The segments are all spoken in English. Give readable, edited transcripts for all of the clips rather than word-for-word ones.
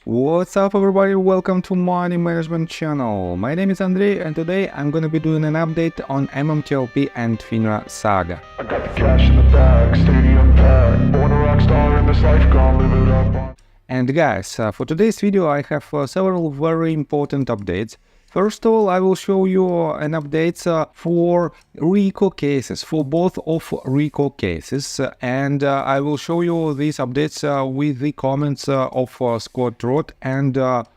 What's up everybody, welcome to Money Management channel. My name is Andrei and today I'm gonna be doing an update on MMTLP and FINRA saga. I got the cash in the bag, stadium packed, born a rock star in this life, gonna live it up. And guys, for today's video I have several very important updates. First of all, I will show you an updates for RICO cases, for both of RICO cases, and I will show you these updates with the comments of Scott Roth and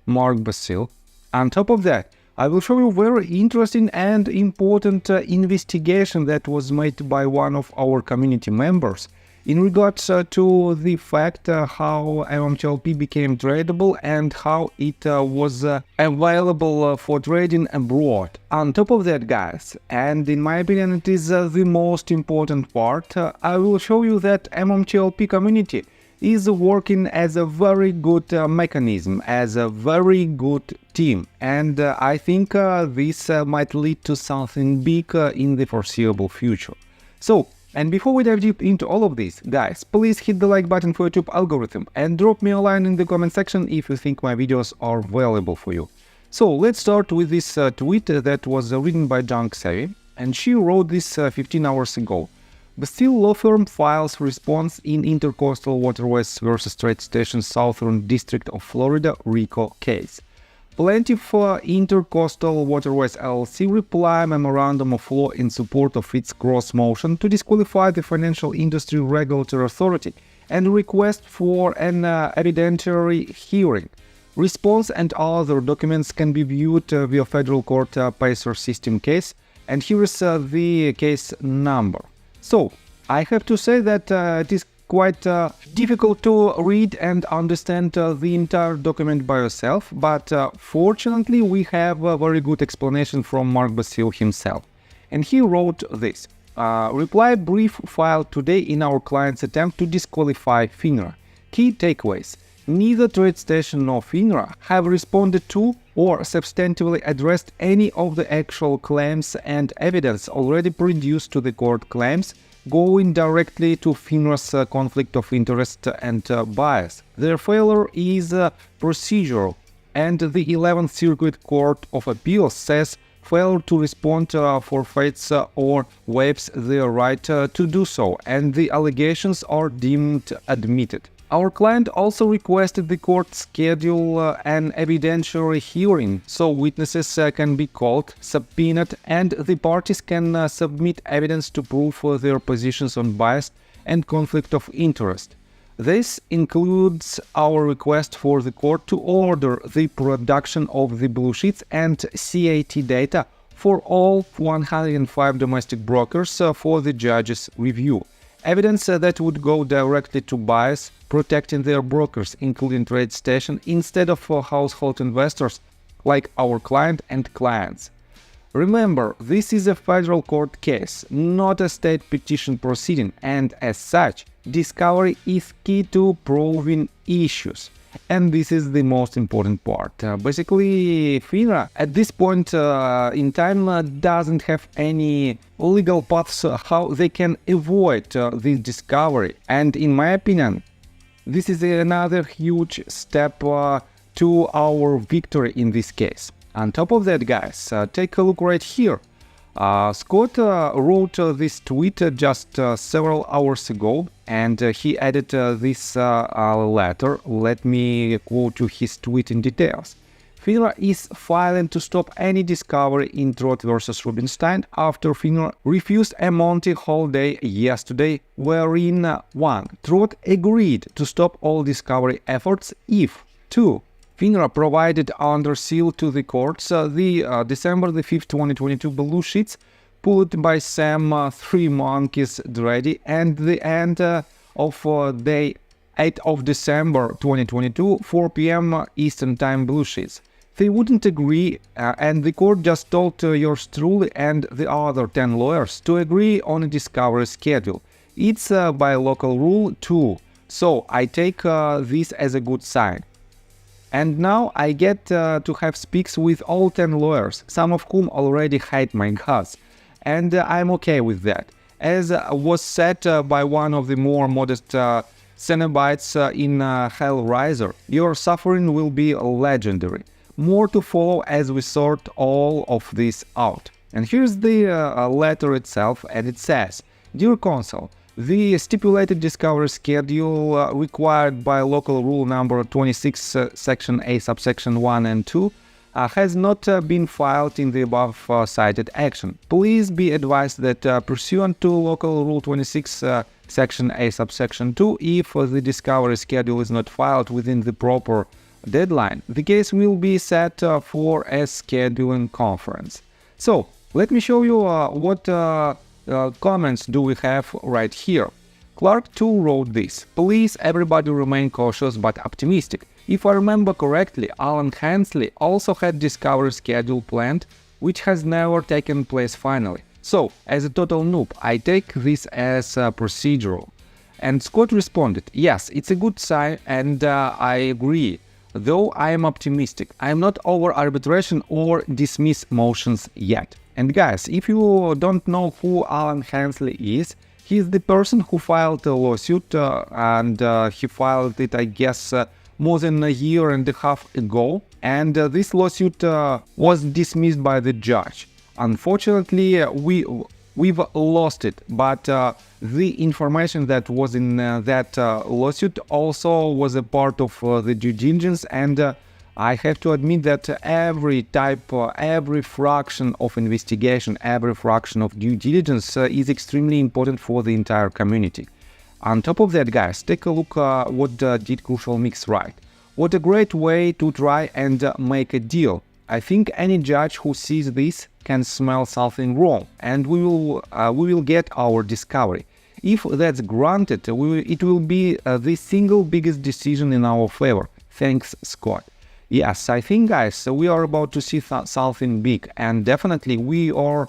Mark Basil. On top of that, I will show you very interesting and important investigation that was made by one of our community members in regards to the fact how MMTLP became tradable and how it was available for trading abroad. On top of that, guys, and in my opinion it is the most important part, I will show you that MMTLP community is working as a very good mechanism, as a very good team, and I think this might lead to something big in the foreseeable future. And before we dive deep into all of this, guys, please hit the like button for YouTube algorithm and drop me a line in the comment section if you think my videos are valuable for you. So let's start with this tweet that was written by Junk Savvy, and she wrote this 15 hours ago. Basil law firm files response in Intercoastal Waterways versus Trade Station Southern District of Florida RICO case. Plaintiff Intercoastal Waterways LLC reply memorandum of law in support of its cross motion to disqualify the Financial Industry Regulatory Authority and request for an evidentiary hearing. Response and other documents can be viewed via Federal Court Pacer System case, and here is the case number. So, I have to say that it is quite difficult to read and understand the entire document by yourself, but fortunately we have a very good explanation from Mark Basil himself. And he wrote this: reply brief filed today in our client's attempt to disqualify FINRA. Key takeaways: neither Trade Station nor FINRA have responded to or substantively addressed any of the actual claims and evidence already produced to the court claims, going directly to FINRA's conflict of interest and bias. Their failure is procedural, and the 11th Circuit Court of Appeals says failure to respond forfeits or waives their right to do so, and the allegations are deemed admitted. Our client also requested the court schedule an evidentiary hearing so witnesses can be called, subpoenaed, and the parties can submit evidence to prove their positions on bias and conflict of interest. This includes our request for the court to order the production of the blue sheets and CAT data for all 105 domestic brokers for the judge's review. Evidence that would go directly to buyers, protecting their brokers, including Trade Station, instead of household investors like our client and clients. Remember, this is a federal court case, not a state petition proceeding, and as such, discovery is key to proving issues. And this is the most important part. Basically, FINRA at this point in time doesn't have any legal paths how they can avoid this discovery. And in my opinion, this is another huge step to our victory in this case. On top of that, guys, take a look right here. Scott wrote this tweet just several hours ago, and he added this letter. Let me quote you his tweet in details. FINRA is filing to stop any discovery in Trott versus Rubinstein after FINRA refused a Monty holiday yesterday, wherein 1. Trott agreed to stop all discovery efforts if 2. FINRA provided under seal to the courts the December 5, 2022 blue sheets pulled by Sam 3 Monkeys Dreddy and the end of day 8 of December 2022, 4 p.m. Eastern Time blue sheets. They wouldn't agree, and the court just told yours truly and the other 10 lawyers to agree on a discovery schedule. It's by local rule too, so I take this as a good sign. And now I get to have speaks with all 10 lawyers, some of whom already hate my guts, and I'm okay with that. As was said by one of the more modest Cenobites in Hellraiser, your suffering will be legendary. More to follow as we sort all of this out. And here's the letter itself, and it says, "Dear Consul, the stipulated discovery schedule required by local rule number 26 section A subsection 1 and 2 has not been filed in the above cited action. Please be advised that pursuant to local rule 26 section A subsection 2, if the discovery schedule is not filed within the proper deadline, the case will be set for a scheduling conference." So let me show you what comments do we have right here. Clark 2 wrote this: "Please everybody remain cautious but optimistic. If I remember correctly, Alan Hensley also had discovery schedule planned, which has never taken place finally. So, as a total noob, I take this as procedural." And Scott responded, "Yes, it's a good sign and I agree. Though I am optimistic, I am not over arbitration or dismiss motions yet." And guys, if you don't know who Alan Hensley is, he's the person who filed a lawsuit and he filed it, I guess, more than a year and a half ago. And this lawsuit was dismissed by the judge. Unfortunately, we've lost it, but the information that was in that lawsuit also was a part of the due diligence, and I have to admit that every fraction of investigation, every fraction of due diligence is extremely important for the entire community. On top of that, guys, take a look what did Crucial Mix write. What a great way to try and make a deal. I think any judge who sees this can smell something wrong, and we will get our discovery. If that's granted, it will be the single biggest decision in our favor. Thanks, Scott. Yes, I think, guys, we are about to see something big, and definitely we are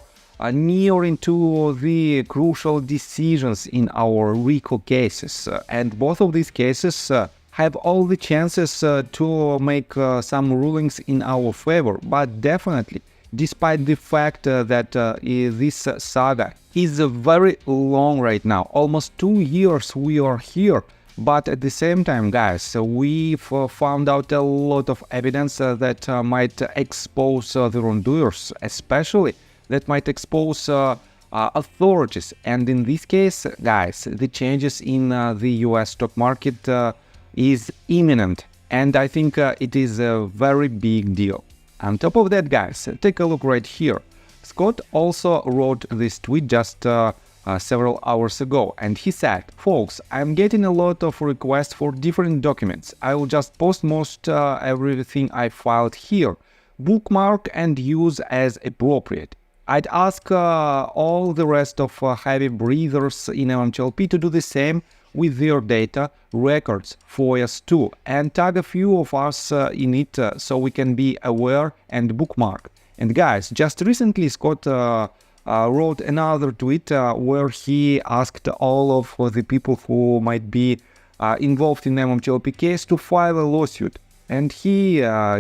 nearing to the crucial decisions in our RICO cases, and both of these cases have all the chances to make some rulings in our favor. But definitely, despite the fact that this saga is very long right now, almost 2 years we are here, but at the same time, guys, we've found out a lot of evidence that might expose the wrongdoers, especially that might expose authorities. And in this case, guys, the changes in the US stock market is imminent, and I think it is a very big deal. On top of that, guys, take a look right here. Scott also wrote this tweet just several hours ago, and he said, "Folks, I'm getting a lot of requests for different documents. I will just post most everything I filed here, bookmark and use as appropriate. I'd ask all the rest of heavy breathers in MMTLP to do the same with their data, records, FOIAs too, and tag a few of us in it so we can be aware and bookmark." And guys, just recently Scott wrote another tweet where he asked all of the people who might be involved in MMTLP case to file a lawsuit. And he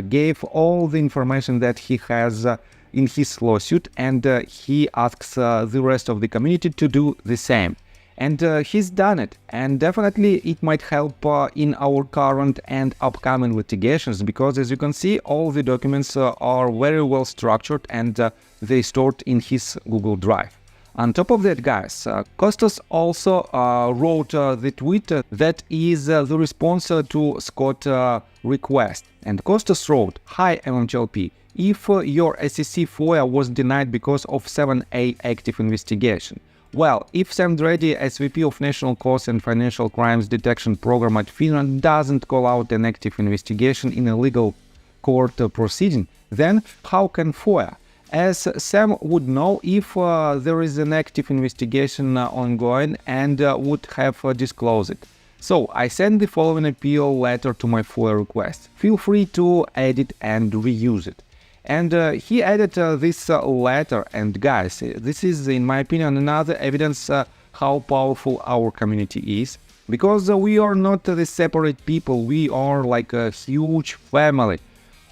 gave all the information that he has in his lawsuit, and he asks the rest of the community to do the same. And he's done it, and definitely it might help in our current and upcoming litigations, because as you can see, all the documents are very well structured and they stored in his Google Drive. On top of that, guys, Kostas also wrote the tweet that is the response to Scott's request. And Kostas wrote, "Hi MMTLP, if your SEC FOIA was denied because of 7A active investigation, well, if Sam Drady, SVP of National Cause and Financial Crimes Detection Program at FINRA, doesn't call out an active investigation in a legal court proceeding, then how can FOIA? As Sam would know if there is an active investigation ongoing and would have disclosed it. So I send the following appeal letter to my FOIA request. Feel free to edit and reuse it." And he added this letter, and guys, this is, in my opinion, another evidence how powerful our community is, because we are not the separate people, we are like a huge family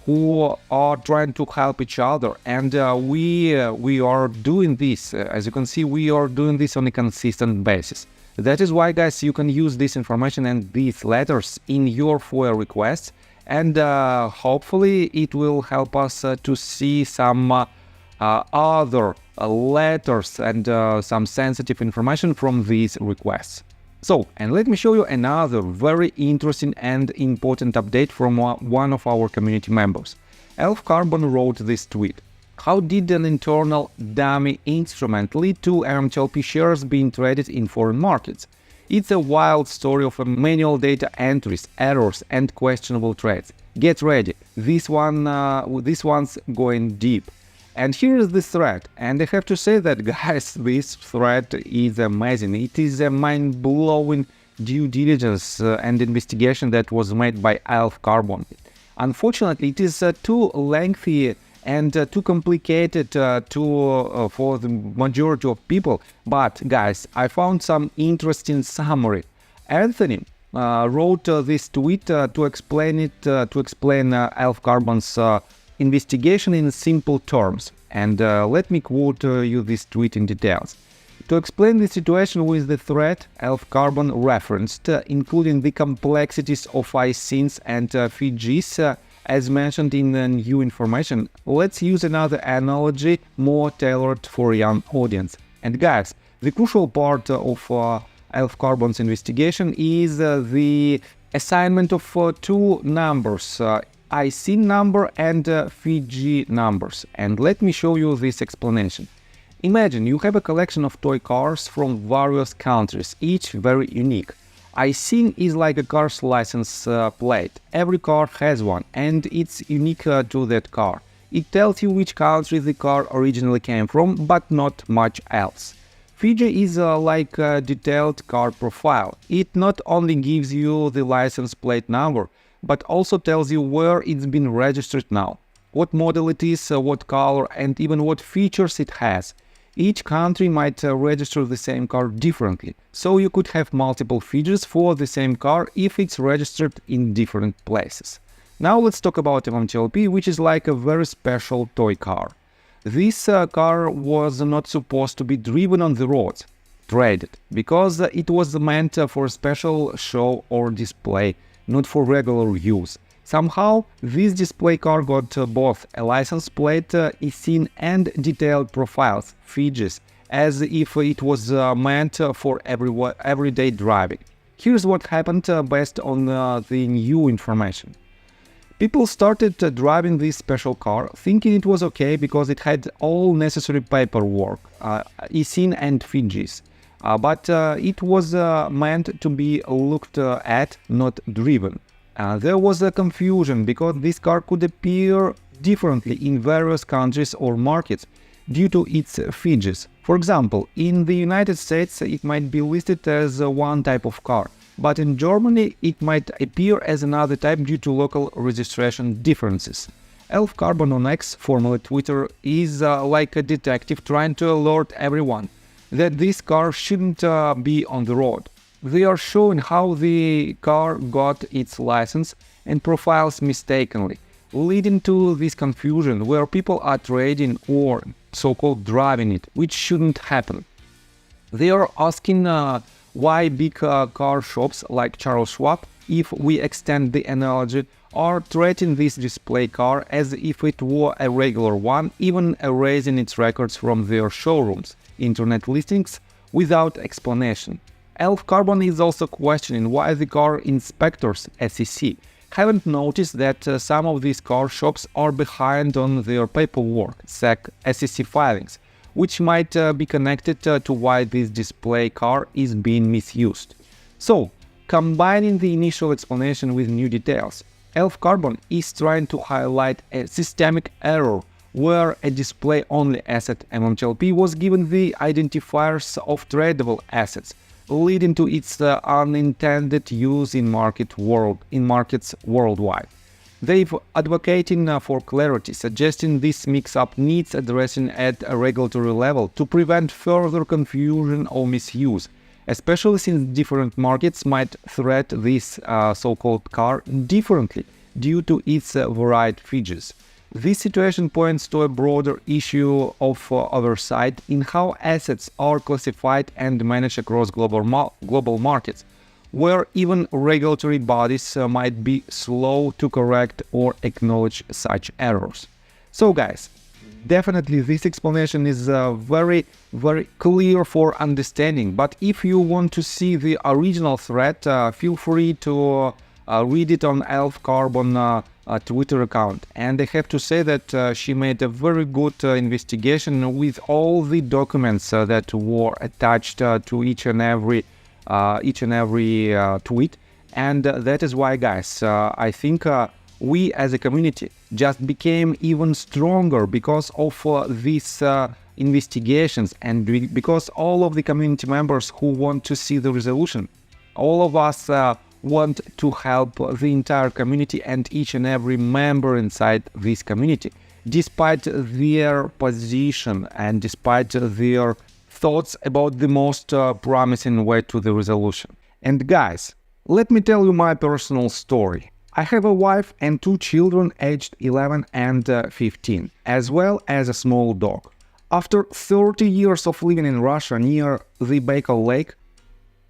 who are trying to help each other, and we are doing this. As you can see, we are doing this on a consistent basis. That is why, guys, you can use this information and these letters in your FOIA requests, and hopefully it will help us to see some other letters and some sensitive information from these requests. So, and let me show you another very interesting and important update from one of our community members. Elf Carbon wrote this tweet: how did an internal dummy instrument lead to MMTLP shares being traded in foreign markets? It's a wild story of manual data entries, errors, and questionable trades. Get ready, this one's going deep. And here is the thread, and I have to say that, guys, this thread is amazing. It is a mind-blowing due diligence and investigation that was made by Elf Carbon. Unfortunately, it is too lengthy and too complicated for the majority of people. But, guys, I found some interesting summary. Anthony wrote this tweet to explain Elf Carbon's investigation in simple terms, and let me quote you this tweet in details. To explain the situation with the threat Elf Carbon referenced, including the complexities of ISINs and Fijis, as mentioned in the new information, let's use another analogy more tailored for a young audience. And guys, the crucial part of Elf Carbon's investigation is the assignment of two numbers, IC number and Fiji numbers. And let me show you this explanation. Imagine you have a collection of toy cars from various countries, each very unique. IC is like a car's license plate. Every car has one, and it's unique to that car. It tells you which country the car originally came from, but not much else. Fiji is like a detailed car profile. It not only gives you the license plate number, but also tells you where it's been registered now, what model it is, what color, and even what features it has. Each country might register the same car differently, so you could have multiple features for the same car if it's registered in different places. Now let's talk about MMTLP, which is like a very special toy car. This car was not supposed to be driven on the roads, traded, because it was meant for a special show or display, not for regular use. Somehow, this display car got both a license plate, ISIN, and detailed profiles, Fijis, as if it was meant for everyday driving. Here's what happened based on the new information. People started driving this special car, thinking it was okay because it had all necessary paperwork, ISIN and Fijis. But it was meant to be looked at, not driven. There was a confusion because this car could appear differently in various countries or markets due to its Fijis. For example, in the United States it might be listed as one type of car, but in Germany it might appear as another type due to local registration differences. Elf Carbon on X, formerly Twitter, is like a detective trying to alert everyone that this car shouldn't be on the road. They are showing how the car got its license and profiles mistakenly, leading to this confusion where people are trading or so-called driving it, which shouldn't happen. They are asking why big car shops like Charles Schwab, if we extend the analogy, are treating this display car as if it were a regular one, even erasing its records from their showrooms, internet listings, without explanation. Elf Carbon is also questioning why the car inspectors, SEC, haven't noticed that some of these car shops are behind on their paperwork, SEC filings, which might be connected to why this display car is being misused. So, combining the initial explanation with new details, Elf Carbon is trying to highlight a systemic error where a display-only asset MMTLP was given the identifiers of tradable assets, leading to its unintended use in markets worldwide. They've advocating for clarity, suggesting this mix-up needs addressing at a regulatory level to prevent further confusion or misuse, especially since different markets might treat this so-called car differently, due to its varied features. This situation points to a broader issue of oversight in how assets are classified and managed across global markets, where even regulatory bodies might be slow to correct or acknowledge such errors. So guys, definitely this explanation is very clear for understanding, but if you want to see the original thread, feel free to read it on Elf Carbon Twitter account. And I have to say that she made a very good investigation with all the documents that were attached to each and every tweet, and that is why, guys, I think we as a community just became even stronger because of these investigations, and because all of the community members who want to see the resolution, all of us want to help the entire community and each and every member inside this community, despite their position and despite their thoughts about the most promising way to the resolution. And guys, let me tell you my personal story. I have a wife and 2 children aged 11 and 15, as well as a small dog. After 30 years of living in Russia near the Baikal Lake,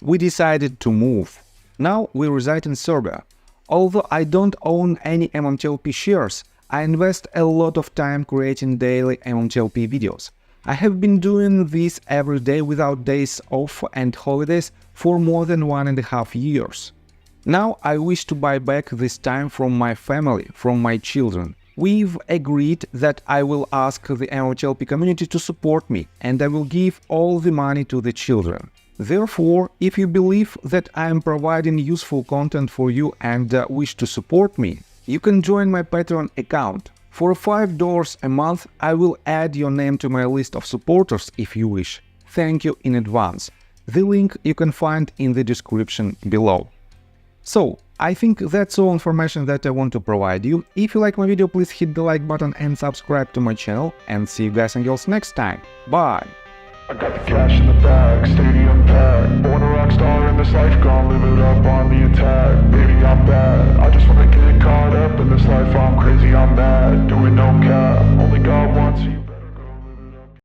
we decided to move. Now we reside in Serbia. Although I don't own any MMTLP shares, I invest a lot of time creating daily MMTLP videos. I have been doing this every day without days off and holidays for more than 1.5 years. Now I wish to buy back this time from my family, from my children. We've agreed that I will ask the MMTLP community to support me, and I will give all the money to the children. Therefore, if you believe that I am providing useful content for you and wish to support me, you can join my Patreon account. For $5 a month, I will add your name to my list of supporters if you wish. Thank you in advance. The link you can find in the description below. So, I think that's all information that I want to provide you. If you like my video, please hit the like button and subscribe to my channel, and see you guys and girls next time. Bye! I got the cash in the bag, stadium packed. Born a rock star in this life, gonna live it up on the attack. Baby, I'm bad, I just wanna get caught up in this